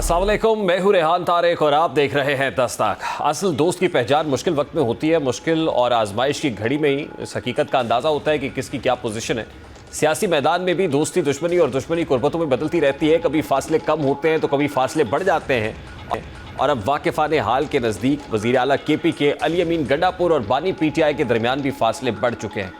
अस्सलाम वालेकुम, मैं हूं रेहान तारिक और आप देख रहे हैं दस्तक। असल दोस्त की पहचान मुश्किल वक्त में होती है। मुश्किल और आजमाइश की घड़ी में ही इस हकीकत का अंदाज़ा होता है कि किसकी क्या पोजीशन है। सियासी मैदान में भी दोस्ती दुश्मनी और दुश्मनी कुर्बतों में बदलती रहती है। कभी फासले कम होते हैं तो कभी फासले बढ़ जाते हैं। और अब वाकिफ़ाने हाल के नज़दीक वज़ीर आला KP के अली अमीन गंडापुर और बानी PTI के दरमियान भी फासले बढ़ चुके हैं।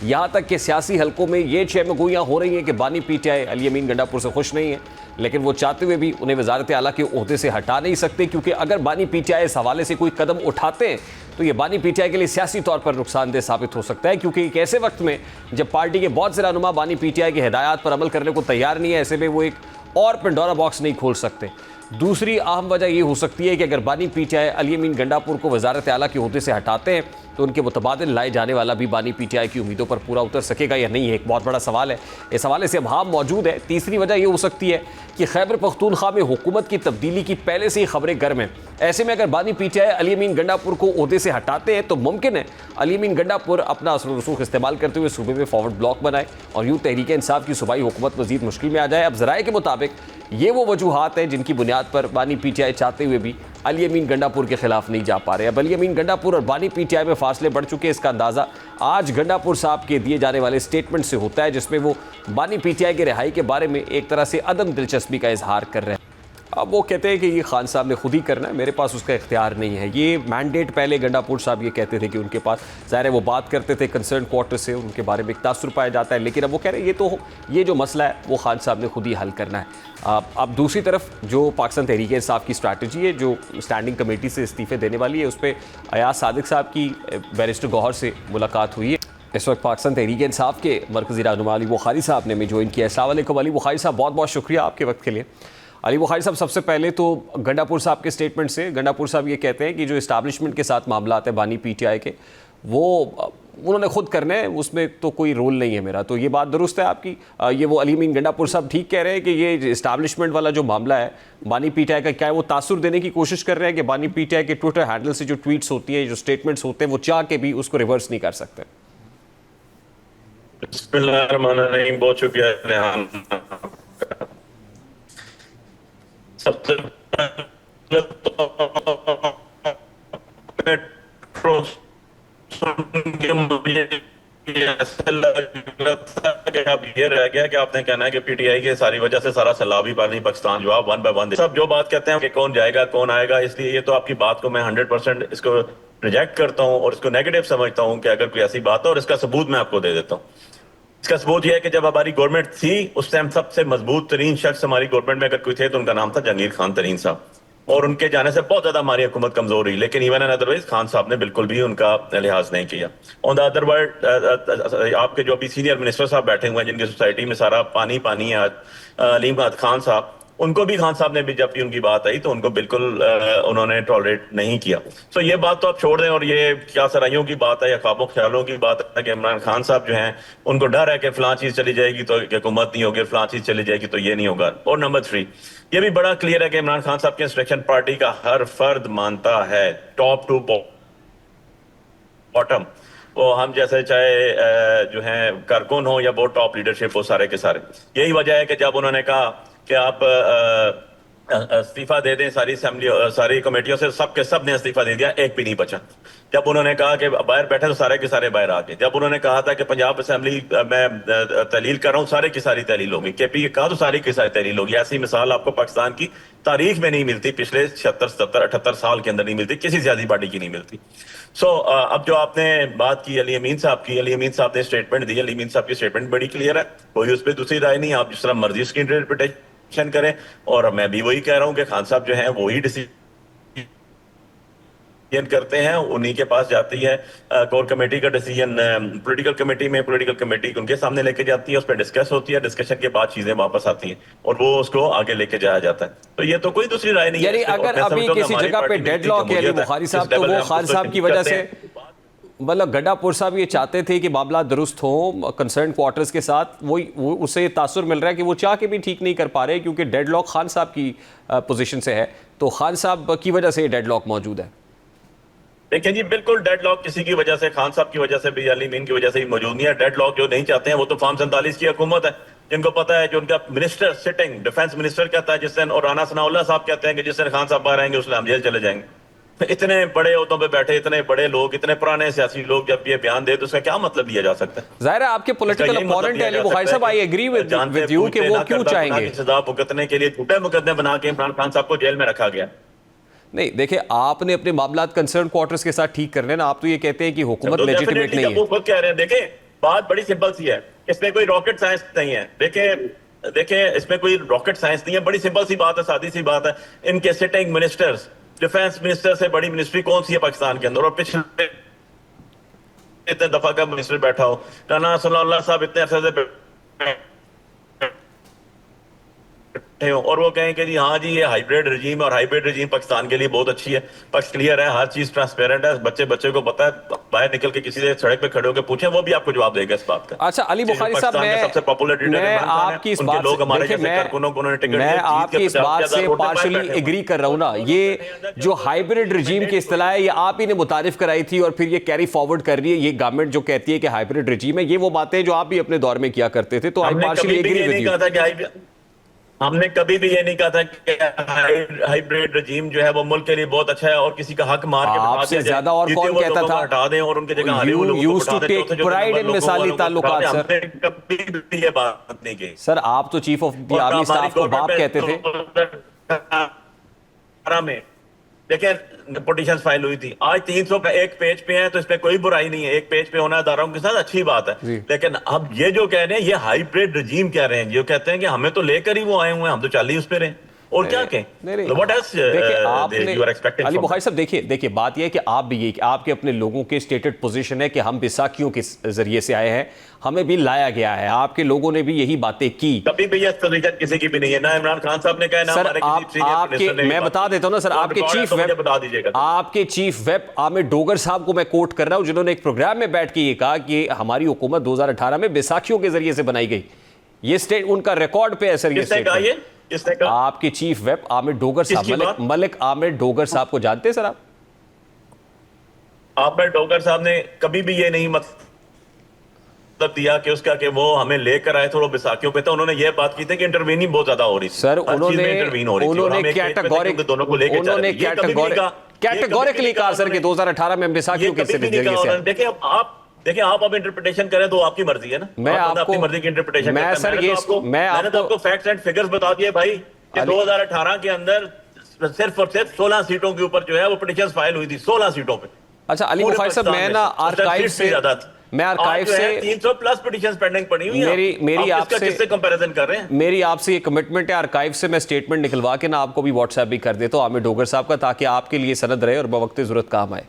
यहाँ तक कि सियासी हलकों में ये चहमगोइयाँ हो रही हैं कि बानी PTI अली अमीन गंडापुर से खुश नहीं है, लेकिन वो चाहते हुए भी उन्हें वज़ारत आला के ओहदे से हटा नहीं सकते, क्योंकि अगर बानी PTI इस हवाले से कोई कदम उठाते हैं तो ये बानी PTI के लिए सियासी तौर पर नुकसानदेह साबित हो सकता है। क्योंकि एक ऐसे वक्त में जब पार्टी के बहुत से रहनुमा बानी PTI की हिदायत पर अमल करने को तैयार नहीं है, ऐसे में वो एक और पेंडोरा बॉक्स नहीं खोल सकते। दूसरी अहम वजह यह हो सकती है कि अगर बानी PTI अली अमीन गंडापुर को वज़ारत आला के ओहदे से हटाते हैं तो उनके मुतबादिल लाए जाने वाला भी बानी PTI की उम्मीदों पर पूरा उतर सकेगा या नहीं है, एक बहुत बड़ा सवाल है। इस हवाले से अभाव मौजूद है। तीसरी वजह यह हो सकती है कि खैबर पख्तूनख्वा में हुकूमत की तब्दीली की पहले से ही खबरें गर्म हैं। ऐसे में अगर बानी PTI अली अमीन गंडापुर को ओहदे से हटाते हैं तो मुमकिन है अली अमीन गंडापुर अपना असर रसूख इस्तेमाल करते हुए सूबे में फॉरवर्ड ब्लॉक बनाए और यूँ तहरीक इंसाफ की सूबाई हुकूमत मजीद मुश्किल में आ जाए। अब ज़राए के मुताबिक ये वो वजूहात हैं जिनकी बुनियाद पर बानी PTI चाहते हुए भी अली अमीन गंडापुर के खिलाफ नहीं जा पा रहे। अब अली अमीन गंडापुर और बानी PTI में फासले बढ़ चुके हैं। इसका अंदाज़ा आज गंडापुर साहब के दिए जाने वाले स्टेटमेंट से होता है, जिसमें वो बानी PTI के रिहाई के बारे में एक तरह से अदम दिलचस्पी का इजहार कर रहे हैं। अब वो कहते हैं कि ये खान साहब ने खुद ही करना है, मेरे पास उसका इख्तियार नहीं है। ये मैंडेट पहले गंडापुर साहब ये कहते थे कि उनके पास, ज़ाहिर है वो बात करते थे कंसर्न क्वार्टर से, उनके बारे में एक तासुर पाया जाता है, लेकिन अब वो कह रहे हैं ये जो मसला है वो खान साहब ने खुद ही हल करना है। अब दूसरी तरफ जो पाकिस्तान तहरीक इंसाफ की स्ट्रैटेजी है, जो स्टैंडिंग कमेटी से इस्तीफ़े देने वाली है, उस पर अयाज सादिक साहब की बैरिस्टर गौहर से मुलाकात हुई है। इस वक्त पाकिस्तान तहरीक इंसाफ के मरकज़ी रहनुमा अली बुखारी साहब ने हमें ज्वाइन किया। अस्सलाम वालेकुम अली बुखारी साहब, बहुत बहुत शुक्रिया आपके वक्त के लिए। अली बुखारी साहब, सबसे पहले तो गंडापुर साहब के स्टेटमेंट से, गंडापुर साहब ये कहते हैं कि जो इस्टेब्लिशमेंट के साथ मामला आते हैं बानी PTI के, वो उन्होंने खुद करने हैं, उसमें तो कोई रोल नहीं है मेरा। तो ये बात दुरुस्त है आपकी? ये वो अली अमीन गंडापुर साहब ठीक कह रहे हैं कि ये इस्टेब्लिशमेंट वाला जो मामला है बानी PTI का, क्या है वो तासुर देने की कोशिश कर रहे हैं कि बानी PTI के ट्विटर हैंडल से जो ट्वीट्स होती है, जो स्टेटमेंट्स होते हैं, वो चाह के भी उसको रिवर्स नहीं कर सकते? बहुत शुक्रिया रेहान। सबसे पहले तो मुझे ऐसा लगता है कि अब ये रह गया कि आपने कहना है कि PTI की सारी वजह से सारा सैलाब ही पाकिस्तान जो वन बाय वन सब जो बात कहते हैं कि कौन जाएगा कौन आएगा, इसलिए ये तो आपकी बात को मैं 100% इसको रिजेक्ट करता हूं और इसको नेगेटिव समझता हूं कि अगर कोई ऐसी बात है, और इसका सबूत मैं आपको दे देता हूं। इसका सबूत यह है कि जब हमारी गवर्नमेंट थी उस टाइम सबसे मजबूत तरीन शख्स हमारी गवर्नमेंट में अगर कोई थे तो उनका नाम था जहांगीर खान तरीन साहब, और उनके जाने से बहुत ज्यादा हमारी हुकूमत कमजोर हुई, लेकिन इवन एंड अदरवाइज खान साहब ने बिल्कुल भी उनका लिहाज नहीं किया। ऑन द अदर वर्ड, आपके जो अभी सीनियर मिनिस्टर साहब बैठे हुए हैं जिनकी सोसाइटी में सारा पानी पानी है, अलीम खान साहब, उनको भी खान साहब ने भी जब भी उनकी बात आई तो उनको बिल्कुल उन्होंने टॉलरेट नहीं किया। सो ये बात तो आप छोड़ दें, और ये क्या सराइयों की बात है या ख्वाबों ख्यालों की बात है कि इमरान खान साहब जो हैं उनको डर है कि फलां चीज चली जाएगी तो हुकूमत नहीं होगी, फलां चीज चली जाएगी तो ये नहीं होगा। और नंबर 3, ये भी बड़ा क्लियर है कि इमरान खान साहब की इंस्ट्रक्शन पार्टी का हर फर्द मानता है, टॉप टू बॉटम, वो हम जैसे चाहे जो है कारकुन हो या वो टॉप लीडरशिप हो, सारे के सारे। यही वजह है कि जब उन्होंने कहा कि आप इस्तीफा दे दें सारी असेंबली सारी कमेटियों से, सब के सब ने इस्तीफा दे दिया, एक भी नहीं बचा। जब उन्होंने कहा कि बाहर बैठे तो सारे के सारे बाहर आ गए। जब उन्होंने कहा था कि पंजाब असेंबली में तहलील कर रहा हूँ, सारे की सारी तहलील होगी। KP के कहा तो सारी की सारी तहलील होगी। ऐसी मिसाल आपको पाकिस्तान की तारीख में नहीं मिलती, पिछले 76, 77, 78 साल के अंदर नहीं मिलती, किसी सियासी पार्टी की नहीं मिलती। सो अब जो आपने बात की अली अमीन साहब की, अली अमीन साहब ने स्टेटमेंट दी, अली अमीन साहब की स्टेटमेंट बड़ी क्लियर है, कोई उस पर दूसरी राय नहीं। आप जिस तरह मर्जी उसकी इंटरप्रिटेशन करें, और मैं भी वही कह रहा हूं कि खान साहब जो है वही डिसीजन करते हैं, उन्हीं के पास जाती है कोर कमेटी का डिसीजन पॉलिटिकल कमेटी में, पॉलिटिकल कमेटी उनके सामने लेके जाती है, उस पर डिस्कस होती है, डिस्कशन के बाद चीजें वापस आती हैं और वो उसको आगे लेके जाया जाता है। तो ये तो कोई दूसरी राय नहीं है। अगर अभी किसी जगह पे डेडलॉक है अली बुखारी साहब, तो वो खान साहब की वजह से, मतलब गंडापुर साहब ये चाहते थे कि मामला दुरुस्त हो कंसर्न क्वार्टर्स के साथ, वो उससे ये तासुर मिल रहा है कि वो चाह के भी ठीक नहीं कर पा रहे क्योंकि डेडलॉक खान साहब की पोजीशन से है, तो खान साहब की वजह से ये डेडलॉक मौजूद है। देखिए जी, बिल्कुल डेडलॉक किसी की वजह से, खान साहब की वजह से भी, अली मीन की वजह से ही मौजूद नहीं है। डेडलॉक जो नहीं चाहते हैं वो तो फॉर्म 47 की हुकूमत है, जिनको पता है, जो उनका मिनिस्टर सिटिंग डिफेंस मिनिस्टर कहता है जिस दिन, और राना सनाउल्लाह साहब कहते हैं कि जिस दिन खान साहब बाहर आएंगे उस दिन हम जेल चले जाएंगे। इतने बड़े ओहदों पे बैठे इतने बड़े लोग, इतने पुराने सियासी लोग जब ये बयान दे तो उसका क्या मतलब लिया जा सकता है? जाहिर है आपके पॉलिटिकल अपोनेंट है अली बुखारी साहब, आई एग्री विद यू कि वो क्यों चाहेंगे सजा भुगतने के लिए झूठे मुकदमे बना के इमरान खान साहब को जेल में रखा गया। नहीं देखिए, आपने अपने मामलात कंसर्न क्वार्टर्स के साथ ठीक करने ना, आप तो ये कहते हैं कि हुकूमत लेजिटिमेट नहीं है। वो खुद कह रहे हैं, देखें बात बड़ी सिंपल सी है, इसमें कोई रॉकेट साइंस नहीं है। देखें इसमें कोई रॉकेट साइंस नहीं है, बड़ी सिंपल सी बात है, सादी सी बात है। इनके सिटिंग मिनिस्टर्स, डिफेंस मिनिस्टर से बड़ी मिनिस्ट्री कौन सी है पाकिस्तान के अंदर? और पिछले इतने दफा का मिनिस्टर बैठा हो, राना सनाउल्लाह साहब इतने अरसे से और वो कहें कि जी हाँ जी ये हाइब्रिड रजीम, और हाइब्रिड रजीम पाकिस्तान के लिए बहुत अच्छी है, पक्ष क्लियर है, हर चीज ट्रांसपेरेंट है, बच्चे को पता है, बाहर निकल के किसी से सड़क पे खड़े होकर पूछे वो भी आपको जवाब देगा इस बात का। अच्छा अली बुखारी साहब, सबसे पॉपुलर मैं आपकी इस बात से पार्शियली एग्री कर रहा हूँ ना। ये जो हाइब्रिड रजीम की इस्तिलाह है ये आप ही ने मुतारिफ कराई थी और फिर ये कैरी फॉरवर्ड कर रही है ये गवर्नमेंट जो कहती है कि हाइब्रिड रजीम है, ये वो बातें जो आप भी अपने दौर में किया करते थे। तो आई पार्शियली एग्री विद यू। हमने कभी भी ये नहीं कहा था कि हाइब्रिड रजीम जो है वो मुल्क के लिए बहुत अच्छा है और किसी का हक मार के आपसे ज्यादा और कौन कहता था? हटा दें और उनके जगह used to take pride in मिसाली ताल्लुकात। सर कभी भी ये बात नहीं की सर, आप तो chief of the army staff को बाप कहते थे। देखिए पिटीशन फाइल हुई थी, आज 300 का एक पेज पे है, तो इसमें कोई बुराई नहीं है, एक पेज पे होना अदारों के साथ अच्छी बात है। लेकिन अब ये जो कह रहे हैं ये हाइब्रिड रजीम कह रहे हैं, जो कहते हैं कि हमें तो लेकर ही वो आए हुए हैं, हम तो चल ही उस पे रहे, और क्या कहें? अली बुखारी साहब देखिए बात यह है कि आप भी ये कि आपके अपने लोगों के स्टेटेड पोजीशन है कि हम बैसाखियों के जरिए से आए हैं, हमें भी लाया गया है, आपके लोगों ने भी यही बातें की। कभी भी ये पोजीशन किसी की भी नहीं है, ना इमरान खान साहब ने कहा, ना सर आपके, मैं बता देता हूं ना सर, आपके चीफ वेप आमिर डोगर साहब को मैं कोट कर रहा हूं, जिन्होंने एक प्रोग्राम में बैठ के ये कहा कि हमारी हुकूमत 2018 में बैसाखियों के जरिए से बनाई गई। ये स्टेट उनका रिकॉर्ड पे है सर। ये आपके चीफ वेप आमिर डोगर साहब, मलिक आमिर डोगर साहब को जानते हैं सर आप? आमिर डोगर साहब ने कभी भी ये नहीं मतलब दिया कि उसका कि वो हमें लेकर आए थोड़ा बैसाखियों पे, तो उन्होंने ये बात की थी कि इंटरवीनिंग बहुत ज्यादा हो रही थी सर। उन्होंने कैटेगोरिकली कहा सर कि 2018 में बैसाखियों के जरिए से। देखिए आप अब इंटरप्रिटेशन करें तो आपकी मर्जी है ना, मैं आपको अपनी मर्जी की इंटरप्रिटेशन मैं सर ये मैंने तो आपको फैक्ट्स एंड फिगर्स बता दिए भाई कि 2018 के अंदर सिर्फ और सिर्फ 16 सीटों के ऊपर जो है वो पिटीशन फाइल हुई थी, 16 सीटों पे। अच्छा अली बुखारी साहब, मैं ना आर्काइव से 300 प्लस पिटीशंस पेंडिंग पड़ी हुई है। मेरी आपसे किससे कंपैरिजन कर रहे हैं? मेरी आपसे ये कमिटमेंट है, आर्काइव से मैं स्टेटमेंट निकलवा के ना आपको भी व्हाट्सएप भी कर देता हूं आमिर डोगर साहब का, ताकि आपके लिए सनद रहे और बवक्त जरूरत काम आए।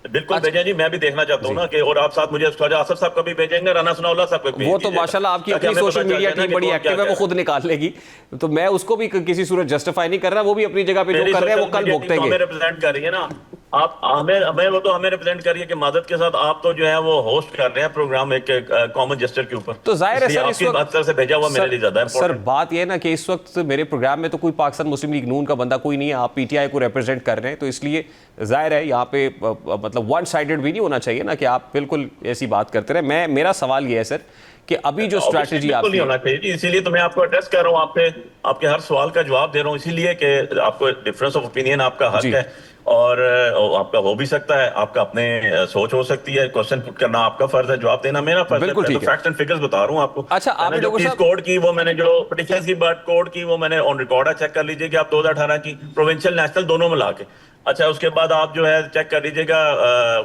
बिल्कुल भेजें जी, मैं भी देखना चाहता हूँ ना कि, और आप साथ मुझे ख्वाजा आसिफ साहब का भी भेजेंगे, राना सनाउल्लाह साहब को। वो तो माशाल्लाह आपकी अपनी सोशल मीडिया टीम बड़ी एक्टिव है, वो खुद निकाल लेगी, तो मैं उसको भी किसी सूरत जस्टिफाई नहीं कर रहा, वो भी अपनी जगह पे जो कर रहे हैं वो कल भुगतेंगे। हमें रिप्रेजेंट कर रही है ना आप, हमें वो तो हमें रिप्रेजेंट करिए कि मादत के साथ आप तो जो है वो होस्ट कर रहे हैं प्रोग्राम एक कॉमन जेस्चर के ऊपर, तो जाहिर है सर इस वक्त से भेजा हुआ मेरे लिए ज्यादा सर बात ये ना कि इस वक्त मेरे प्रोग्राम में तो कोई पाकिस्तान मुस्लिम लीग नून का बंदा कोई नहीं है, आप पीटीआई को रिप्रेजेंट कर रहे हैं, तो इसलिए जाहिर है यहाँ पे मतलब वन साइडेड भी नहीं होना चाहिए ना कि आप बिल्कुल ऐसी बात करते रहे। मेरा सवाल ये है सर कि अभी जो स्ट्रैटेजी आपकी होना चाहिए, इसीलिए तो मैं आपको एड्रेस कर रहा हूँ, आपके हर सवाल का जवाब दे रहा हूँ, इसीलिए कि आपको डिफरेंस ऑफ ओपिनियन आपका हक है और आपका हो भी सकता है, आपका अपने सोच हो सकती है, क्वेश्चन पुट करना आपका फर्ज है, जवाब देना मेरा फर्ज है। तो फैक्ट्स एंड फिगर्स बता रहा हूँ आपको। अच्छा आप जो कोड की वो मैंने जो पिटीशन की बात कोड की वो मैंने ऑन रिकॉर्ड है, चेक कर लीजिए कि आप 2018 की प्रोविंशियल नेशनल दोनों मिला के। अच्छा उसके बाद आप जो है चेक कर लीजिएगा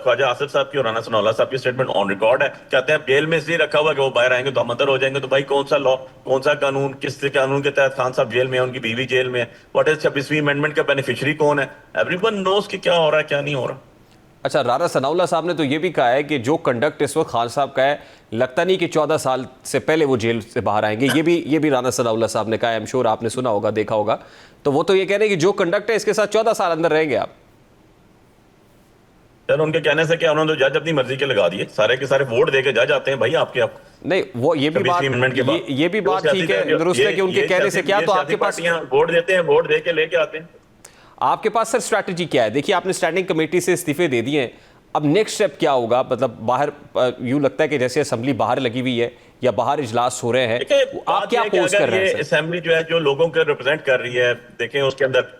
ख्वाजा आसिफ साहब की और राना सनाउल्लाह साहब की स्टेटमेंट ऑन रिकॉर्ड है, कहते हैं जेल में इसलिए रखा हुआ कि वो बाहर आएंगे तो हम अंदर हो जाएंगे। तो भाई कौन सा लॉ, कौन सा कानून, किस कानून के तहत खान साहब जेल में है, उनकी बीवी जेल में है, व्हाट इज 26वीं अमेंडमेंट का बेनिफिशियरी कौन है, एवरीवन नोस कि क्या हो रहा है क्या नहीं हो रहा। अच्छा राना सनाउल्लाह साहब ने तो ये भी कहा है कि जो कंडक्ट इस वक्त खान साहब का है, लगता नहीं कि 14 साल से पहले वो जेल से बाहर आएंगे, ये भी राना सनाउल्लाह साहब ने कहा है, आई एम श्योर आपने सुना होगा, देखा होगा। तो वो तो ये कह रहे हैं कि जो कंडक्ट है इसके साथ 14 साल अंदर रहेंगे आप। सर उनके कहने से क्या, उन्होंने तो जज अपनी मर्जी के लगा दिए, सारे के सारे वोट दे के जज आते हैं भाई आपके। आप नहीं, वो ये भी बात ये भी बात ठीक है, दुरुस्त है कि उनके कहने से क्या, तो आपके पास वोट देते हैं, वोट दे के लेके आते हैं। आपके पास सर स्ट्रैटेजी क्या है? देखिए आपने स्टैंडिंग कमेटी से इस्तीफे दे दिए हैं, अब नेक्स्ट स्टेप क्या होगा? मतलब बाहर यूं लगता है कि जैसे असेंबली बाहर लगी हुई है या बाहर इजलास हो रहे हैं, आप क्या पोस्ट कर रहे हैं? असेंबली जो है जो लोगों को रिप्रेजेंट कर रही है, देखें उसके अंदर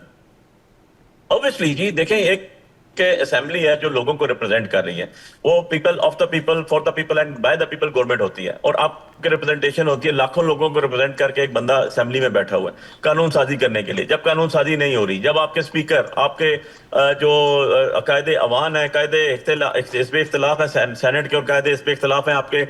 ऑब्वियसली जी, देखें एक के असेंबली है जो लोगों को रिप्रेजेंट कर रही है, वो people of the people for the people and by the people government होती है, और आपकी रिप्रेजेंटेशन होती है लाखों लोगों को रिप्रेजेंट करके एक बंदा असेंबली में बैठा हुआ है कानून साजी करने के लिए। जब कानून साजी नहीं हो रही, जब आपके स्पीकर आपके जो कायदे अवान है, कायदे इस पे इख्तलाफ है, सेनेट के और कायदे इस पे इख्तलाफ है आपके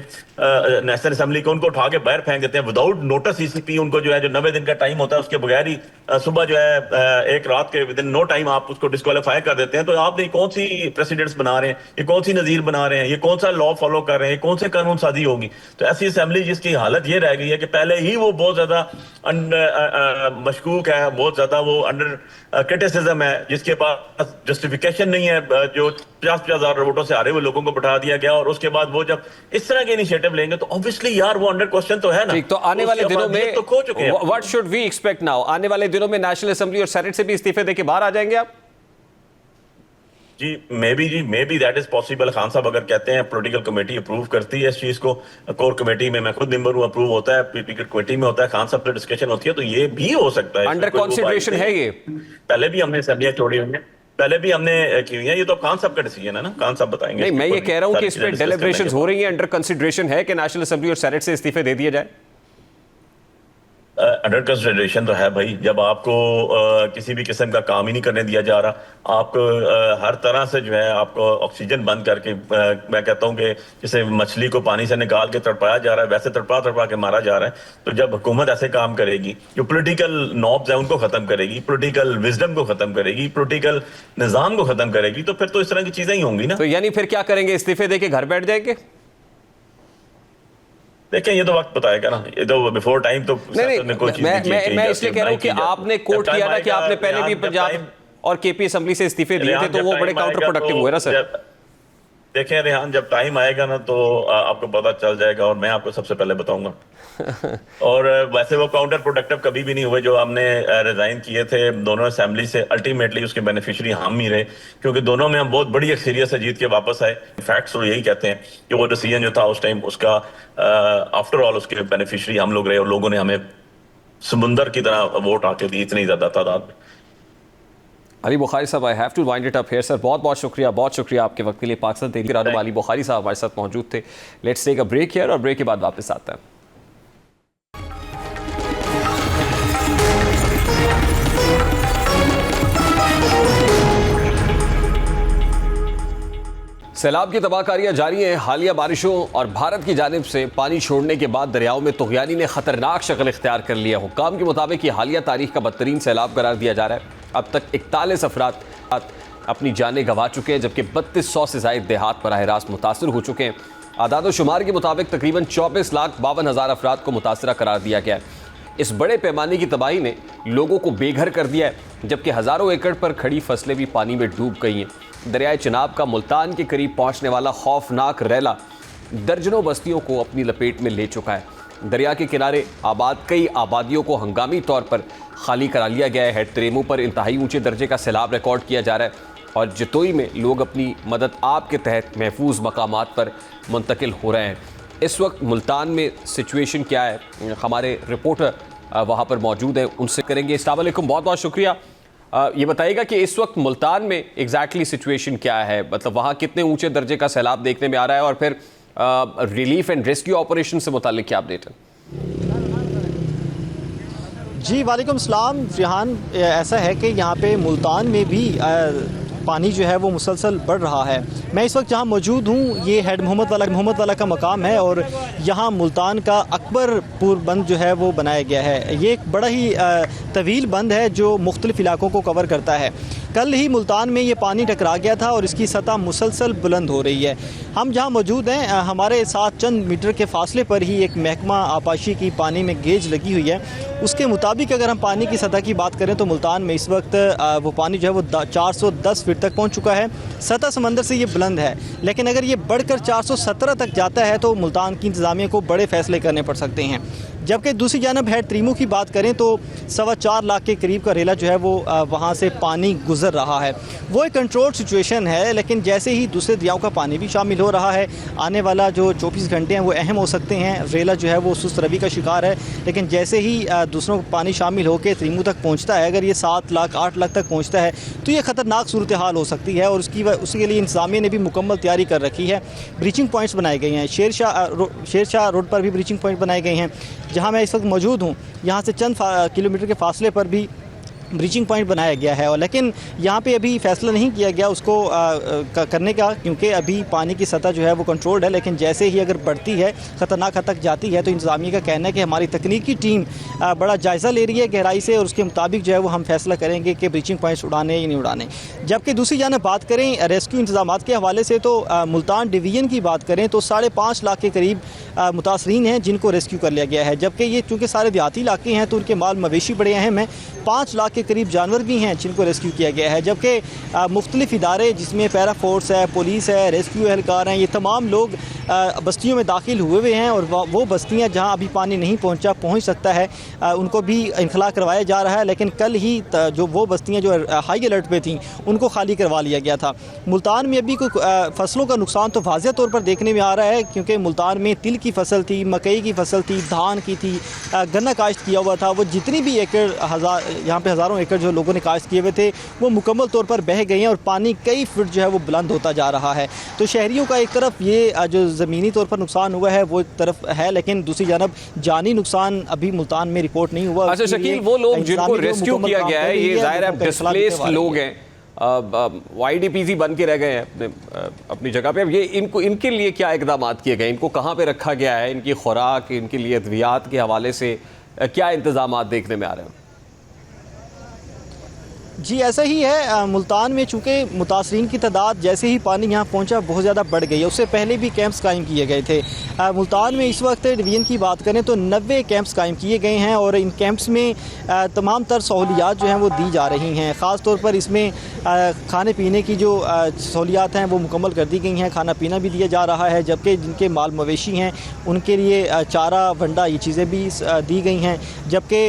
नेशनल असेंबली को, उनको उठा के बाहर फेंक देते हैं विदाउट नोटिस। ईसीपी उनको जो है जो 90 दिन का टाइम होता है उसके बगैर ही सुबह जो है एक रात के विद इन नो टाइम आप उसको डिस्क्वालीफाई कर देते हैं। तो आप ये कौन सी प्रेसिडेंट्स बना रहे हैं, ये कौन सी नजीर बना रहे हैं, ये कौन सा लॉ फॉलो कर रहे हैं, कौन से कानून साजी होगी? तो ऐसी असेंबली जिसकी हालत ये रह गई है कि पहले ही वो बहुत ज्यादा मशकूक है, बहुत ज्यादा वो अंडर क्रिटिसिज्म है, जिसके पास जस्टिफिकेशन नहीं है, जो 50-50 हजार वोटों से हारे हुए लोगों को बैठा दिया गया, और उसके बाद वो जब इस तरह के इनिशिएटिव लेंगे तो ऑब्वियसली यार वो अंडर क्वेश्चन तो है ना। ठीक, तो आने वाले दिनों में तो खो चुके हैं। What should we expect now? आने वाले दिनों में नेशनल असेंबली और सेनेट से भी इस्तीफे देके बाहर आ जाएंगे आप? जी may be that is possible. Khan Sahab अगर कहते हैं, पॉलिटिकल कमेटी अप्रूव करती है इस चीज को, कोर कमेटी में मैं खुद मेंबर हूं, अप्रूव होता है, पॉलिटिकल कमेटी में होता है, खान साहब से डिस्कशन होती है, तो ये भी हो सकता है। अंडर कंसीडरेशन है ये? पहले भी हमने असेंबलियां छोड़ी हुई हैं, पहले भी हमने की हुई है, ये तो खान साहब का डिसीजन है ना, खान साहब बताएंगे। नहीं, मैं ये कह रहा हूं कि इस पे डेलिब्रेशंस हो रही हैं, अंडर कंसीडरेशन है कि नेशनल असेंबली और सेनेट से इस्तीफे दे दिए जाए? अंडर कंसिडरेशन तो है भाई। जब आपको किसी भी किस्म का काम ही नहीं करने दिया जा रहा, आपको हर तरह से जो है आपको ऑक्सीजन बंद करके, मैं कहता हूं कि जैसे मछली को पानी से निकाल के तड़पाया जा रहा है, वैसे तड़पा के मारा जा रहा है। तो जब हुकूमत ऐसे काम करेगी, जो पॉलिटिकल नॉब्स है उनको खत्म करेगी, पॉलिटिकल विजडम को खत्म करेगी, पॉलिटिकल निजाम को खत्म करेगी, तो फिर तो इस तरह की चीजें ही होंगी ना। तो यानी फिर क्या करेंगे? इस्तीफे देके घर बैठ जाएंगे? देखें ये तो वक्त बताएगा ना, ये तो बिफोर टाइम तो नहीं, मैं इसलिए कह रहा हूं कि आपने कोट किया ना कि आपने पहले भी पंजाब और केपी असेंबली से इस्तीफे दिए थे, तो वो बड़े काउंटर प्रोडक्टिव हुए ना सर। देखें रेहान, जब टाइम आएगा ना तो आपको पता चल जाएगा, और मैं आपको सबसे पहले बताऊंगा। और वैसे वो काउंटर प्रोडक्टिव कभी भी नहीं हुए जो हमने रिजाइन किए थे दोनों असेंबली से। अल्टीमेटली उसके बेनिफिशियरी हम ही रहे, क्योंकि दोनों में हम बहुत बड़ी अक्सरियत से जीत के वापस आए। फैक्ट्स तो यही कहते हैं कि वो डिसीजन जो था उस टाइम, उसका आफ्टर ऑल उसके बेनिफिशियरी हम लोग रहे, और लोगों ने हमें समुंदर की तरह वोट आके दी, इतनी ज्यादा तादाद में। अली बुखारी साहब, I have to wind it up here sir. बहुत शुक्रिया आपके वक्त के लिए। पाकिस्तान तहरीक रहनुमा अली बुखारी साहब हमारे साथ मौजूद थे। Let's take a break here, और ब्रेक के बाद वापस आते हैं। सैलाब की तबाहकारियां जारी हैं। हालिया बारिशों और भारत की जानिब से पानी छोड़ने के बाद दरियाओं में तुग़यानी ने खतरनाक शक्ल इख्तियार कर लिया। हुक्काम के मुताबिक ये हालिया तारीख का बदतरीन सैलाब करार दिया जा रहा है। अब तक 41 अफराद अपनी जानें गंवा चुके हैं, जबकि 3200 से ज़ायद देहात बराह रास्त मुतासर हो चुके हैं। आदाद शुमार के मुताबिक तकरीबन 24,52,000 अफराद को मुतासरा करार दिया गया है। इस बड़े पैमाने की तबाही ने लोगों को बेघर कर दिया है, जबकि हज़ारों एकड़ पर खड़ी फसलें भी पानी में डूब गई हैं। दरियाए चिनाब का मुल्तान के करीब पहुंचने वाला खौफनाक रैला दर्जनों बस्तियों को अपनी लपेट में ले चुका है। दरिया के किनारे आबाद कई आबादियों को हंगामी तौर पर खाली करा लिया गया है। तरेमू पर इंतहाई ऊंचे दर्जे का सैलाब रिकॉर्ड किया जा रहा है, और जतोई में लोग अपनी मदद आप के तहत महफूज मकामात पर मुंतकिल हो रहे हैं। इस वक्त मुल्तान में सिचुएशन क्या है, हमारे रिपोर्टर वहाँ पर मौजूद है, उनसे करेंगे। अस्सलाम वालेकुम, बहुत शुक्रिया। ये बताइएगा कि इस वक्त मुल्तान में एग्जैक्टली सिचुएशन क्या है, मतलब वहाँ कितने ऊंचे दर्जे का सैलाब देखने में आ रहा है, और फिर रिलीफ एंड रेस्क्यू ऑपरेशन से मुताल्लिक क्या अपडेट है? जी वालेकुम सलाम रिहान, ऐसा है कि यहाँ पे मुल्तान में भी पानी जो है वो मुसलसल बढ़ रहा है। मैं इस वक्त जहाँ मौजूद हूँ, ये हेड मोहम्मद वाला का मकाम है, और यहाँ मुल्तान का अकबरपुर बंद जो है वो बनाया गया है। ये एक बड़ा ही तवील बंद है जो मुख्तलिफ इलाकों को कवर करता है। कल ही मुल्तान में ये पानी टकरा गया था और इसकी सतह मुसलसल बुलंद हो रही है। हम जहाँ मौजूद हैं हमारे साथ चंद मीटर के फासले पर ही एक महकमा आपाशी की पानी में गेज लगी हुई है। उसके मुताबिक अगर हम पानी की सतह की बात करें तो मुल्तान में इस वक्त वो पानी जो है वो 410 फीट तक पहुँच चुका है। सतह समंदर से ये बुलंद है, लेकिन अगर ये बढ़कर 417 तक जाता है तो मुल्तान की इंतज़ामिया को बड़े फैसले करने पड़ सकते हैं। जबकि दूसरी जानब हेड त्रीमू की बात करें तो 4.25 लाख के करीब का रेला जो है वो वहाँ से पानी गुजर रहा है। वो एक कंट्रोल सिचुएशन है, लेकिन जैसे ही दूसरे दरियाओं का पानी भी शामिल हो रहा है, आने वाला जो 24 घंटे हैं वो अहम हो सकते हैं। रेला जो है वो सुस्त रवि का शिकार है, लेकिन जैसे ही दूसरों का पानी शामिल होकर त्रीमू तक पहुँचता है, अगर ये 7 लाख 8 लाख तक पहुँचता है तो ये ख़तरनाक सूरत हाल हो सकती है। और उसके लिए इंतज़ामिया ने भी मुकम्मल तैयारी कर रखी है। ब्रीचिंग पॉइंट्स बनाए गए हैं, शेरशाह रोड पर भी ब्रीचिंग पॉइंट बनाए गए हैं। जहाँ मैं इस वक्त मौजूद हूँ, यहाँ से चंद किलोमीटर के फासले पर भी ब्रीचिंग पॉइंट बनाया गया है, और लेकिन यहाँ पे अभी फैसला नहीं किया गया उसको करने का, क्योंकि अभी पानी की सतह जो है वो कंट्रोल्ड है। लेकिन जैसे ही अगर बढ़ती है, ख़तरनाक हद तक जाती है, तो इंतज़ामिया का कहना है कि हमारी तकनीकी टीम बड़ा जायज़ा ले रही है गहराई से, और उसके मुताबिक जो है वो हम फैसला करेंगे कि ब्रीचिंग पॉइंट्स उड़ाने या नहीं उड़ाने। जबकि दूसरी जानब बात करें रेस्क्यू इंतज़ामात के हवाले से तो मुल्तान डिवीज़न की बात करें तो 5.5 लाख के करीब मुतासरीन हैं जिनको रेस्क्यू कर लिया गया है। जबकि ये चूँकि सारे देहाती इलाके हैं तो उनके माल मवेशी बड़े अहम हैं। 5 लाख के करीब जानवर भी हैं जिनको रेस्क्यू किया गया है। जबकि मुख्तलिफ इदारे जिसमें पैरा फोर्स है, पुलिस है, रेस्क्यू एहलकार हैं, ये तमाम लोग बस्तियों में दाखिल हुए हैं, और वो बस्तियां जहां अभी पानी नहीं पहुंच सकता है उनको भी इनखला करवाया जा रहा है। लेकिन कल ही जो वो बस्तियां जो हाई अलर्ट पे थीं उनको खाली करवा लिया गया था। मुल्तान में अभी कोई फसलों का नुकसान तो वाज़ेह तौर पर देखने में आ रहा है, क्योंकि मुल्तान में तिल की फसल थी, मकई की फसल थी, धान की थी, गन्ना काश्त किया हुआ था। वो जितनी भी एकड़ यहाँ पे हज़ारों एकड़ जो लोगों ने काश्त किए हुए थे वो मुकम्मल तौर पर बह गए हैं, और पानी कई फुट जो है वो बुलंद होता जा रहा है। तो शहरियों का एक तरफ ये जो ज़मीनी तौर पर नुकसान हुआ है वो एक तरफ है, लेकिन दूसरी जानब जानी नुकसान अभी मुल्तान में रिपोर्ट नहीं हुआ। अच्छा शकील, वो लोग जिनको रेस्क्यू किया गया है, ये ज़ाहिर है डिस्प्लेस्ड लोग हैं, YDPs बन के रह गए हैं अपनी जगह पे। अब ये इनके लिए क्या इकदाम किए गए, इनको कहाँ पे रखा गया है, इनकी खुराक, इनके लिए अद्वियात के हवाले से क्या इंतजाम देखने में आ रहे हैं? जी ऐसा ही है। मुल्तान में चूँकि मुतासरीन की तादाद जैसे ही पानी यहाँ पहुँचा बहुत ज़्यादा बढ़ गई है। उससे पहले भी कैंप्स कायम किए गए थे। मुल्तान में इस वक्त डिवीज़न की बात करें तो 90 कैंप्स कायम किए गए हैं, और इन कैंप्स में तमाम तर सहूलियात जो हैं वो दी जा रही हैं। ख़ास तौर पर इसमें खाने पीने की जो सहूलियात हैं वो मुकम्मल कर दी गई हैं, खाना पीना भी दिया जा रहा है। जबकि जिनके माल मवेशी हैं उनके लिए चारा वंडा ये चीज़ें भी दी गई हैं। जबकि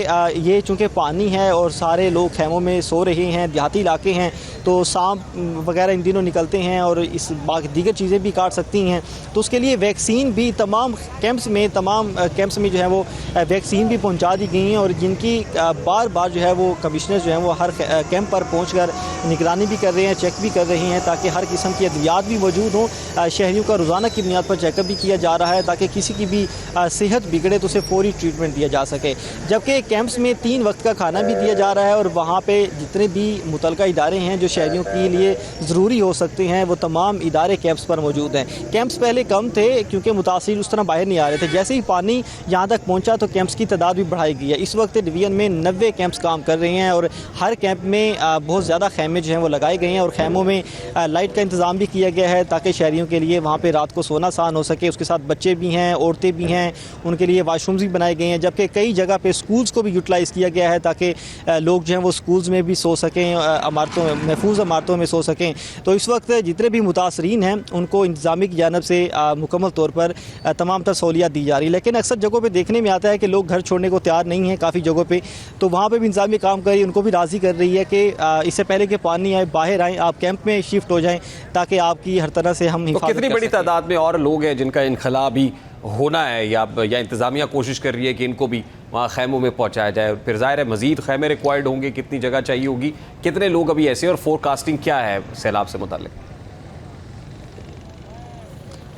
ये चूँकि पानी है और सारे लोग खैमों में सो रहे हैं, देहाती इलाके हैं, तो सांप वगैरह इन दिनों निकलते हैं और इस बाकी दीगर चीज़ें भी काट सकती हैं। तो उसके लिए वैक्सीन भी तमाम कैंप्स में जो है वो वैक्सीन भी पहुंचा दी गई हैं, और जिनकी बार बार जो है वो कमिश्नर जो हैं वो हर कैंप पर पहुंचकर निगरानी भी कर रहे हैं, चेक भी कर रहे हैं, ताकि हर किस्म की अद्वियात भी मौजूद हों। शहरियों का रोज़ाना की बुनियाद पर चेकअप भी किया जा रहा है ताकि किसी की भी सेहत बिगड़े तो उसे फौरी ट्रीटमेंट दिया जा सके। जबकि कैंप्स में 3 वक्त का खाना भी दिया जा रहा है, और वहाँ पर जितने भी मुतलका इदारे हैं जो शहरियों के लिए ज़रूरी हो सकते हैं वो तमाम इदारे कैंप्स पर मौजूद हैं। कैंप्स पहले कम थे क्योंकि मुतासिर उस तरह बाहर नहीं आ रहे थे। जैसे ही पानी यहाँ तक पहुँचा तो कैंप्स की तादाद भी बढ़ाई गई है। इस वक्त डिवीज़न में 90 कैंप्स काम कर रहे हैं, और हर कैंप में बहुत ज़्यादा खैमे जो हैं वो लगाए गए हैं, और खैमों में लाइट का इंतज़ाम भी किया गया है ताकि शहरियों के लिए वहाँ पर रात को सोना आसान हो सके। उसके साथ बच्चे भी हैं, औरतें भी हैं, उनके लिए वाशरूम्स भी बनाए गए हैं। जबकि कई जगह पर स्कूल्स को भी यूटिलाइज़ किया गया है ताकि लोग जो हैं वो स्कूल्स में भी सो सकें, महफूज इमारतों में सो सकें। तो इस वक्त जितने भी मुतासरीन हैं उनको इंतज़ामी की जानब से मुकम्मल तौर पर तमाम तर सहूलियात दी जा रही है। लेकिन अक्सर जगहों पे देखने में आता है कि लोग घर छोड़ने को तैयार नहीं हैं काफ़ी जगहों पे, तो वहाँ पे भी इंतज़ामी काम कर रही है, उनको भी राज़ी कर रही है कि इससे पहले कि पानी आए बाहर आएँ, आप कैंप में शिफ्ट हो जाएँ ताकि आपकी हर तरह से हम तो कितनी बड़ी तादाद में और लोग हैं जिनका इनखला भी होना है, या इंतज़ामिया कोशिश कर रही है कि इनको भी वहाँ खैमों में पहुँचाया जाए? फिर ज़ाहिर है मज़ीद खैमे रिक्वायर्ड होंगे, कितनी जगह चाहिए होगी, कितने लोग अभी ऐसे, और फोरकास्टिंग क्या है सैलाब से मुताल्लिक?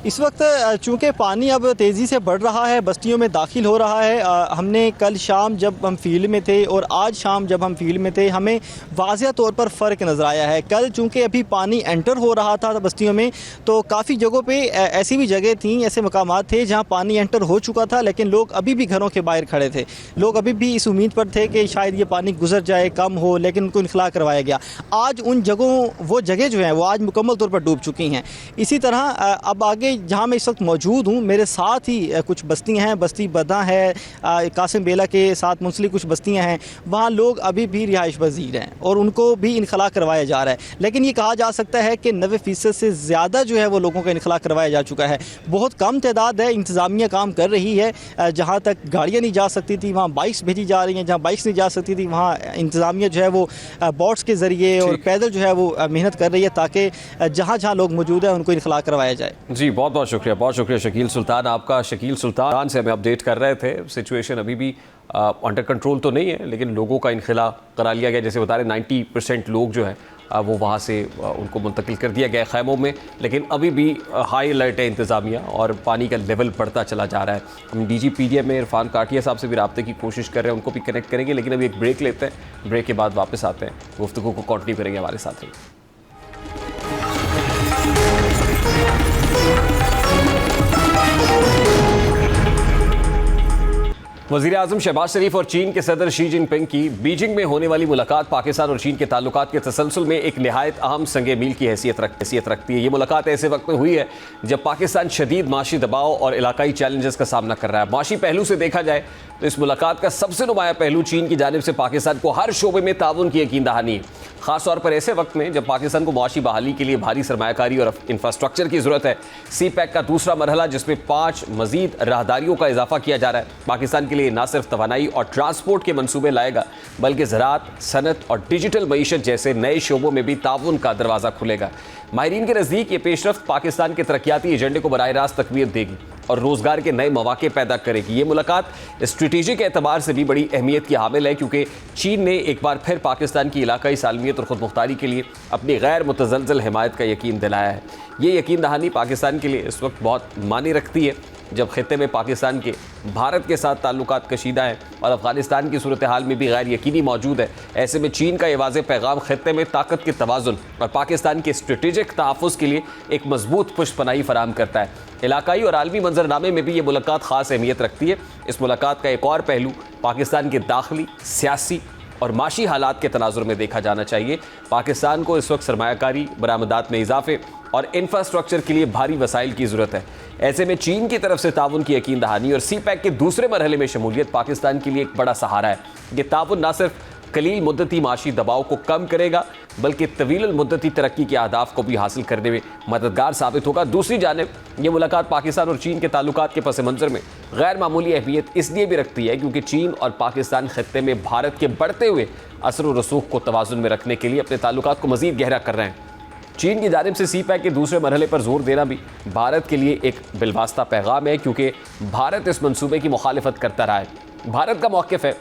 इस वक्त चूँकि पानी अब तेज़ी से बढ़ रहा है, बस्तियों में दाखिल हो रहा है। हमने कल शाम जब हम फील्ड में थे और आज शाम जब हम फील्ड में थे, हमें वाज़िया तौर पर फ़र्क नज़र आया है। कल चूँकि अभी पानी एंटर हो रहा था बस्तियों में, तो काफ़ी जगहों पे ऐसी भी जगह थी, ऐसे मकामात थे जहाँ पानी एंटर हो चुका था, लेकिन लोग अभी भी घरों के बाहर खड़े थे। लोग अभी भी इस उम्मीद पर थे कि शायद ये पानी गुजर जाए, कम हो, लेकिन उनको इनखला करवाया गया। आज उन जगहों, वो जगह जो हैं वो आज मुकम्मल तौर पर डूब चुकी हैं। इसी तरह अब आगे जहाँ मैं इस वक्त मौजूद हूँ, मेरे साथ ही कुछ बस्तियाँ हैं, बस्ती बदा है, कासिम बेला के साथ मुंसलिक कुछ बस्तियाँ हैं, वहाँ लोग अभी भी रिहाइश पजीर हैं और उनको भी इनखला करवाया जा रहा है। लेकिन ये कहा जा सकता है कि 90% से ज़्यादा जो है वो लोगों का इनखला करवाया जा चुका है। बहुत कम तादाद है, इंतज़ामिया काम कर रही है। जहाँ तक गाड़ियाँ नहीं जा सकती थी वहाँ बाइक्स भेजी जा रही हैं, जहाँ बाइक्स नहीं जा सकती थी वहाँ इंतज़ामिया जो है वो बोट्स के ज़रिए और पैदल जो है वो मेहनत कर रही है ताकि जहाँ जहाँ लोग मौजूद हैं उनको इनखला करवाया जाए। जी, बहुत बहुत शुक्रिया शकील सुल्तान आपका। शकील सुल्तान से हमें अपडेट कर रहे थे। सिचुएशन अभी भी अंडर कंट्रोल तो नहीं है, लेकिन लोगों का इनखला करा लिया गया। जैसे बता रहे 90% लोग जो है वो वहाँ से उनको मुंतकिल कर दिया गया खैमों में, लेकिन अभी भी हाई अलर्ट है इंतज़ामिया और पानी का लेवल बढ़ता चला जा रहा है। हम DGPDM में इरफान काटिया साहब से भी रब्ते की कोशिश कर रहे हैं, उनको भी कनेक्ट करेंगे, लेकिन अभी एक ब्रेक लेते हैं। ब्रेक के बाद वापस आते हैं, गुफ्तगू को कंटिन्यू करेंगे हमारे साथ। वज़ीर-ए-आज़म शहबाज शरीफ और चीन के सदर शी जिनपिंग की बीजिंग में होने वाली मुलाकात पाकिस्तान और चीन के ताल्लुकात के तसलसल में एक नहायत अहम संगे मील की हैसियत रखती है। ये मुलाकात ऐसे वक्त में हुई है जब पाकिस्तान शदीद माशी दबाव और इलाकाई चैलेंजेस का सामना कर रहा है। माशी पहलू से देखा जाए तो इस मुलाकात का सबसे नुमाया पहलू चीन की जानिब से पाकिस्तान को हर शोबे में ताउन की यकीन दहानी है, खासतौर पर ऐसे वक्त में जब पाकिस्तान को मुआशी बहाली के लिए भारी सरमायाकारी और इंफ्रास्ट्रक्चर की ज़रूरत है। CPEC का दूसरा मरहला, जिसमें 5 मजीद राहदारियों का इजाफा किया जा रहा है, पाकिस्तान के लिए न सिर्फ तवानाई और ट्रांसपोर्ट के मनसूबे लाएगा, बल्कि ज़राअत, सनत और डिजिटल मईशत जैसे नए शोबों में भी ताउन का दरवाज़ा खुलेगा। माहिरीन के नज़दीक ये पेशरफ्त पाकिस्तान के तरक्याती एजेंडे को बराह रास्त तकवीत देगी और रोज़गार के नए मौके पैदा करेगी। ये मुलाकात स्ट्रेटेजिक एतबार से भी बड़ी अहमियत की हामिल है, क्योंकि चीन ने एक बार फिर पाकिस्तान की इलाकाई सालमियत और खुदमुख्तारी के लिए अपनी गैर मुतज़लज़ल हिमायत का यकीन दिलाया है। ये यकीन दहानी पाकिस्तान के लिए इस वक्त बहुत मानी रखती है, जब खित्ते में पाकिस्तान के भारत के साथ ताल्लुकात कशीदा हैं और अफगानिस्तान की सूरत हाल में भी गैर यकीनी मौजूद है। ऐसे में चीन का ये वाज़ेह पैगाम खित्ते में ताकत के तवाज़ुन और पाकिस्तान के स्ट्रेटेजिक तहफ़्फ़ुज़ के लिए एक मजबूत पुष्पनाई फराहम करता है। इलाकाई और आलमी मंजरनामे में भी ये मुलाकात ख़ास अहमियत रखती है। इस मुलाकात का एक और पहलू पाकिस्तान के दाखिली, सियासी और माशी हालात के तनाजुर में देखा जाना चाहिए। पाकिस्तान को इस वक्त सरमायाकारी, बरामदात में इजाफे और इंफ्रास्ट्रक्चर के लिए भारी वसाइल की ज़रूरत है। ऐसे में चीन की तरफ से ताउन की यकीन दहानी और CPEC के दूसरे मरहले में शमूलियत पाकिस्तान के लिए एक बड़ा सहारा है। ये ताउन न सिर्फ कलील मुद्दती माशी दबाव को कम करेगा, बल्कि तवील मुद्दती तरक्की के अहदाफ को भी हासिल करने में मददगार साबित होगा। दूसरी जानिब ये मुलाकात पाकिस्तान और चीन के ताल्लुकात के पस मंज़र में गैर मामूली अहमियत इसलिए भी रखती है क्योंकि चीन और पाकिस्तान खित्ते में भारत के बढ़ते हुए असर व रसूख को तवाज़ुन में रखने के लिए अपने ताल्लुकात को मज़ीद गहरा कर रहे हैं। चीन की जानिब से CPEC के दूसरे मरहले पर जोर देना भी भारत के लिए एक बिलवास्ता पैगाम है, क्योंकि भारत इस मनसूबे की मुखालिफत करता रहा है। भारत का मौक़िफ़ है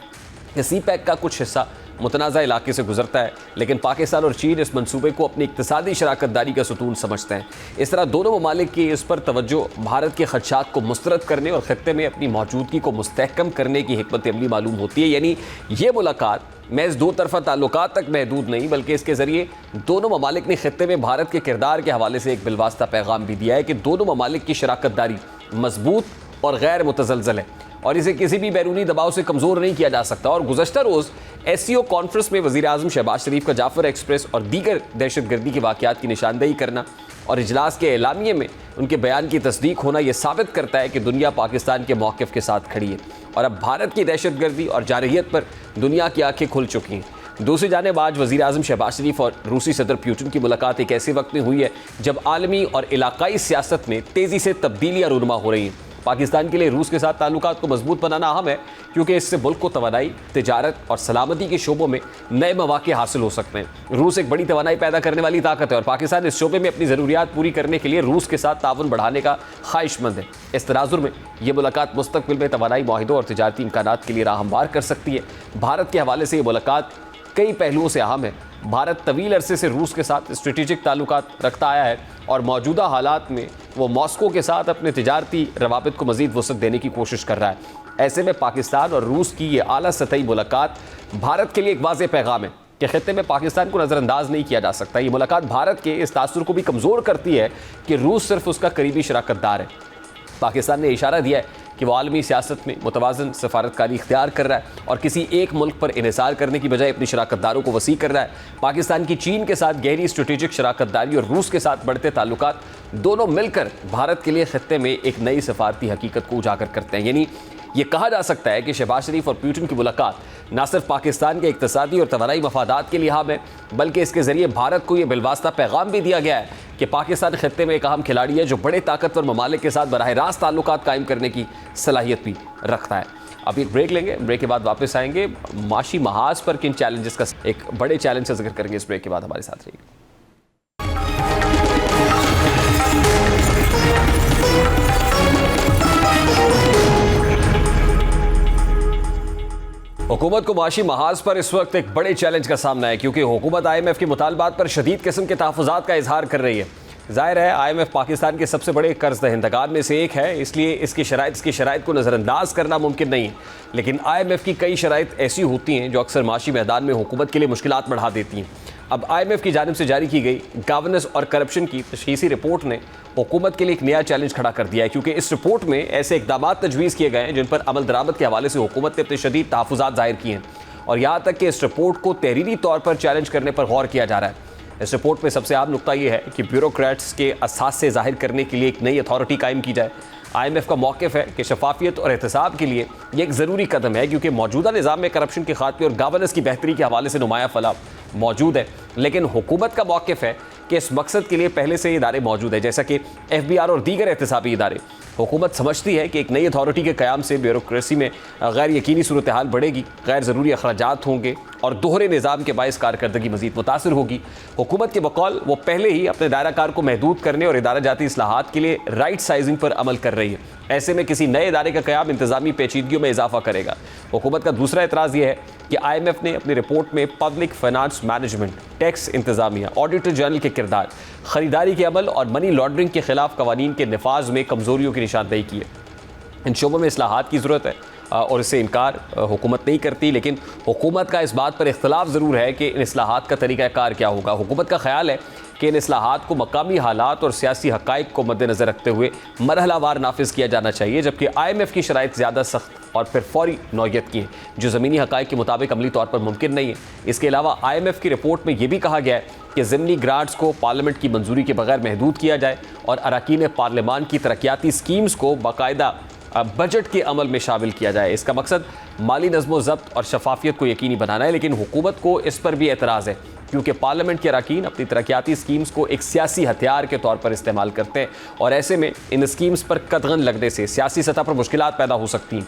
कि CPEC का कुछ हिस्सा मुतनाज़ा इलाके से गुजरता है, लेकिन पाकिस्तान और चीन इस मनसूबे को अपनी इक़्तिसादी शराकत दारी का सुतून समझते हैं। इस तरह दोनों ममालिक की इस पर तवज्जो भारत के खदशात को मुस्तरद करने और खित्ते में अपनी मौजूदगी को मुस्तहकम करने की हिकमत अमली मालूम होती है। यानी ये मुलाकात महज दो तरफ़ा ताल्लुकात तक महदूद नहीं, बल्कि इसके ज़रिए दोनों ममालिक ने खित्ते में भारत के किरदार के हवाले से एक बिलवास्ता पैगाम भी दिया है कि दोनों ममालिक की शराकत दारी मजबूत और गैर मुतज़लज़ल है और इसे किसी भी बैरूनी दबाव से कमज़ोर नहीं किया जा सकता। और गुज़श्ता रोज़ SCO कॉन्फ्रेंस में वज़ीर-ए-आज़म शहबाज शरीफ का जाफ़र एक्सप्रेस और दीगर दहशतगर्दी के वाक़यात की निशानदेही करना और इजलास के एलामिये में उनके बयान की तस्दीक होना यह साबित करता है कि दुनिया पाकिस्तान के मौक़िफ़ के साथ खड़ी है और अब भारत की दहशतगर्दी और जारहियत पर दुनिया की आंखें खुल चुकी हैं। दूसरी जानिब आज वज़ीर-ए-आज़म शहबाज शरीफ और रूसी सदर पुतिन की मुलाकात एक ऐसे वक्त में हुई है जब आलमी और इलाकाई सियासत में तेज़ी से तब्दीलियाँ रूनुमा हो रही हैं। पाकिस्तान के लिए रूस के साथ ताल्लुकात को मजबूत बनाना अहम है, क्योंकि इससे मुल्क को तवानाई, तिजारत और सलामती के शोबों में नए मौके हासिल हो सकते हैं। रूस एक बड़ी तवानाई पैदा करने वाली ताकत है और पाकिस्तान इस शोबे में अपनी ज़रूरियात पूरी करने के लिए रूस के साथ ताउन बढ़ाने का ख्वाहिशमंद है। इस तनाजुर में यह मुलाकात मुस्तक़बिल में तवानाई माहिदों और तिजारती इम्कानात के लिए राह हमवार कर सकती है। भारत के हवाले से ये मुलाकात कई पहलुओं से अहम है। भारत तवील अरसे से रूस के साथ स्ट्रेटेजिक ताल्लुकात रखता आया है और मौजूदा हालात में वो मॉस्को के साथ अपने तिजारती रवाबित को मज़ीद वसअत देने की कोशिश कर रहा है। ऐसे में पाकिस्तान और रूस की ये आला सतही मुलाकात भारत के लिए एक वाज़ेह पैगाम है कि खित्ते में पाकिस्तान को नज़रअंदाज नहीं किया जा सकता। ये मुलाकात भारत के इस तासुर को भी कमज़ोर करती है कि रूस सिर्फ उसका करीबी शराकतदार है। पाकिस्तान ने इशारा दिया है कि वो आलमी सियासत में मुतवाज़न सफारतकारी इख्तियार कर रहा है और किसी एक मुल्क पर इन्हिसार करने की बजाय अपनी शराकतदारों को वसी कर रहा है। पाकिस्तान की चीन के साथ गहरी स्ट्रेटेजिक शराकतदारी और रूस के साथ बढ़ते ताल्लुकात दोनों मिलकर भारत के लिए खित्ते में एक नई सफारती हकीकत को उजागर करते हैं। यानी ये कहा जा सकता है कि शहबाज शरीफ और पुतिन की मुलाकात न सिर्फ पाकिस्तान के इक्तिसादी और तवानाई मफादात के लिए अहम है, बल्कि इसके ज़रिए भारत को ये बिलवास्ता पैगाम भी दिया गया है कि पाकिस्तान खित्ते में एक अहम खिलाड़ी है जो बड़े ताकतवर ममालिक के साथ बराह रास्त ताल्लुकात कायम करने की सलाहियत भी रखता है। अब एक ब्रेक लेंगे, ब्रेक के बाद वापस आएंगे। माशी महाज पर किन चैलेंजेस का एक बड़े चैलेंज का जिक्र करेंगे। इस ब्रेक के बाद हमारे साथ रहिए। हुकूमत को माशी महाज पर इस वक्त एक बड़े चैलेंज का सामना है क्योंकि हुकूमत IMF के मुतालबात पर शदीद किस्म के तहफ़्फ़ुज़ात का इजहार कर रही है। ज़ाहिर है IMF पाकिस्तान के सबसे बड़े कर्ज दहिंदगार में से एक है, इसलिए इसकी शराइत को नज़रअंदाज करना मुमकिन नहीं है। लेकिन IMF की कई शराइत ऐसी होती हैं जो अक्सर माशी मैदान में हुकूमत के लिए मुश्किलात बढ़ा देती हैं। अब IMF की जानिब से जारी की गई गवर्नेंस और करप्शन की तशख़ीसी रिपोर्ट ने हुकूमत के लिए एक नया चैलेंज खड़ा कर दिया है क्योंकि इस रिपोर्ट में ऐसे इक़दाम तजवीज़ किए गए हैं जिन पर अमल दरामद के हवाले से हुकूमत ने अपने शदीद तहफ़्फ़ुज़ात ज़ाहिर किए हैं और यहाँ तक कि इस रिपोर्ट को तहरीरी तौर पर चैलेंज करने पर गौर किया जा रहा है। इस रिपोर्ट में सबसे अहम नुकता यह है कि ब्यूरोक्रेट्स के असासे ज़ाहिर करने के लिए एक नई अथॉरिटी कायम की जाए। IMF का मौक़िफ़ है कि शफाफियत और एहतसाब के लिए यह एक ज़रूरी कदम है क्योंकि मौजूदा निज़ाम में करप्शन के खात्मे और गवर्नेंस की बेहतरी के हवाले से नुमाया फलाह मौजूद है। लेकिन हुकूमत का मौक़िफ़ है कि इस मकसद के लिए पहले से इदारे मौजूद है जैसा कि FBR और दीगर एहतसाबी इदारे। हुकूमत समझती है कि एक नई अथॉरिटी के क़याम से ब्यूरोक्रेसी में गैर यकीनी सूरत हाल बढ़ेगी, गैर ज़रूरी अखराजात होंगे और दोहरे निज़ाम के बायस कारकर्दगी मज़ीद मुतासर होगी। हुकूमत के बकौल वो पहले ही अपने दायरा कार को महदूद करने और इदारा जाती इस्लाहात के लिए राइट साइजिंग पर अमल कर रही है। ऐसे में किसी नए इदारे का क़याम इंतज़ामी पेचीदगियों में इजाफा करेगा। हुकूमत का दूसरा एतराज़ यह है कि IMF ने अपनी रिपोर्ट में पब्लिक फाइनेंस मैनेजमेंट, टैक्स इंतज़ामिया, ऑडिटर जनरल के किरदार, ख़रीदारी के अमल और मनी लॉन्ड्रिंग के ख़िलाफ़ कवानीन के नफाज में कमज़ोरियों की निशानदेही की है। इन शोबों में इस्लाहात की ज़रूरत है और इससे इनकार हुकूमत नहीं करती, लेकिन हुकूमत का इस बात पर इख्तलाफ ज़रूर है कि इन इस्लाहात का तरीक़ाकार क्या होगा। हुकूमत का ख्याल है कि इन इस्लाहात को मकामी हालात और सियासी हक़ाइक़ को मद्देनज़र रखते हुए मरहलावार नाफिज़ किया जाना चाहिए, जबकि IMF की शराइत ज़्यादा सख्त और फिर फौरी नौयत की है जो ज़मीनी हक़ाइक़ के मुताबिक अमली तौर पर मुमकिन नहीं है। इसके अलावा IMF की रिपोर्ट में यह भी कहा गया है कि ज़िमनी ग्रांट्स को पार्लियामेंट की मंजूरी के बगैर महदूद किया जाए और अरकान पार्लियामान की तरक्याती स्कीम्स को बाकायदा बजट के अमल में शामिल किया जाए। इसका मकसद माली नज़्म ज़ब्त और शफाफियत को यकीनी बनाना है, लेकिन हुकूमत को इस पर भी एतराज़ है क्योंकि पार्लियामेंट के अरकान अपनी तरक्याती स्कीम्स को एक सियासी हथियार के तौर पर इस्तेमाल करते हैं और ऐसे में इन स्कीम्स पर कदगन लगने से सियासी सतह पर मुश्किलात पैदा हो सकती हैं।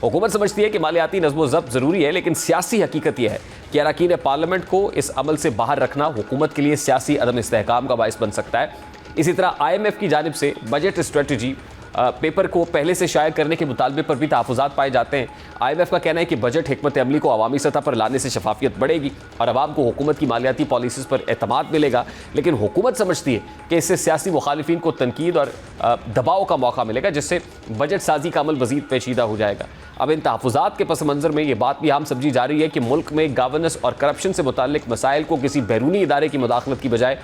हुकूमत समझती है कि मालियाती नज़्म ज़ब्त ज़रूरी है, लेकिन सियासी हकीकत यह है कि अरकान पार्लियामेंट को इस अमल से बाहर रखना हुकूमत के लिए सियासी अदम इस्तेहकाम का बाइस बन सकता है। इसी तरह IMF की जानिब से बजट स्ट्रेटजी पेपर को पहले से शाया करने के मुतालबे पर भी तहफ़्फ़ुज़ात पाए जाते हैं। IMF का कहना है कि बजट हिकमत अमली को अवामी सतह पर लाने से शफाफियत बढ़ेगी और अवाम को हुकूमत की मालियाती पॉलिसीज़ पर एतमाद मिलेगा, लेकिन हुकूमत समझती है कि इससे सियासी मुखालिफिन को तनकीद और दबाव का मौका मिलेगा जिससे बजट साजी का अमल मज़ीद पेचीदा हो जाएगा। अब इन तहफ़्फ़ुज़ात के पस मंज़र में ये बात भी आम समझी जा रही है कि मुल्क में गवर्नेंस और करप्शन से मुताल्लिक़ मसाइल को किसी बैरूनी इदारे की मुदाखलत की बजाय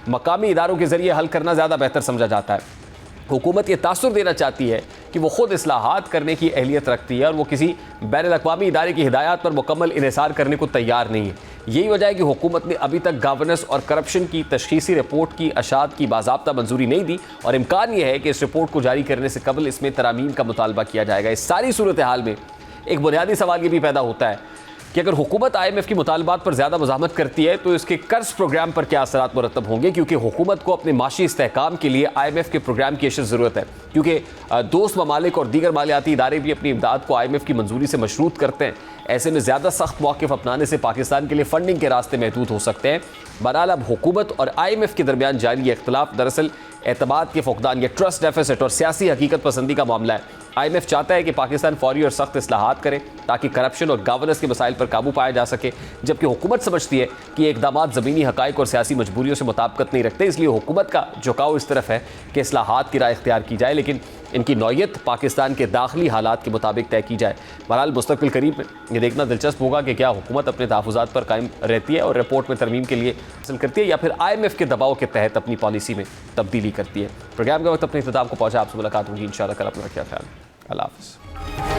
मकामी इदारों के ज़रिए हल करना ज़्यादा बेहतर समझा जाता है। हुकूमत ये तासुर देना चाहती है कि वो खुद इस्लाहात करने की अहलियत रखती है और वो किसी बैनुल-अक़वामी इदारे की हिदायत पर मुकम्मल इन्हिसार करने को तैयार नहीं है। यही वजह है कि हुकूमत ने अभी तक गवर्नेंस और करप्शन की तशख़ीसी रिपोर्ट की अशात की बाज़ाब्ता मंजूरी नहीं दी और इम्कान यह है कि इस रिपोर्ट को जारी करने से कबल इसमें तरामीम का मुतालबा किया जाएगा। इस सारी सूरत हाल में एक बुनियादी सवाल ये भी पैदा होता है कि अगर हुकूमत IMF की मुतालबात पर ज़्यादा मज़ाहमत करती है तो इसके कर्ज प्रोग्राम पर क्या असरात मुरतब होंगे, क्योंकि हुकूमत को अपने माशी इस्तेहकाम के लिए IMF के प्रोग्राम की अशद ज़रूरत है, क्योंकि दोस्त ममालिक और दीगर मालियाती इदारे भी अपनी इमदाद को IMF की मंजूरी से मशरूत करते हैं। ऐसे में ज़्यादा सख्त मौक़िफ़ अपनाने से पाकिस्तान के लिए फ़ंडिंग के रास्ते महदूद हो सकते हैं। बहरहाल अब हुकूमत और IMF के दरमियान जारी ये इख्तलाफ दरअसल एतमाद के फुकदान, ये ट्रस्ट डेफिसिट और सियासी हकीकत पसंदी का मामला है। IMF चाहता है कि पाकिस्तान फौरी और सख्त इस्लाहात करे ताकि करप्शन और गवर्नेंस के मसाइल पर काबू पाया जा सके, जबकि हुकूमत समझती है कि ये इकदाम ज़मीनी हक़ाइक़ और सियासी मजबूरियों से मुताबिकत नहीं रखते। इसलिए हुकूमत का झुकाव इस तरफ है कि इस्लाहात की राह इख्तियार की जाए, लेकिन इनकी नौयत पाकिस्तान के दाखिली हालात के मुताबिक तय की जाए। बहरहाल मुस्तक़बिल करीब में ये देखना दिलचस्प होगा कि क्या हुकूमत अपने तहफ़्फ़ुज़ात पर कायम रहती है और रिपोर्ट में तरमीम के लिए हासिल करती है, या फिर IMF के दबाव के तहत अपनी पॉलिसी में तब्दीली करती है। प्रोग्राम के वक्त अपने इख्तिताम को पहुँचा। आपसे मुलाकात होगी इंशाअल्लाह। कल अपना रखिए ख्याल। अल्लाह हाफ़िज़।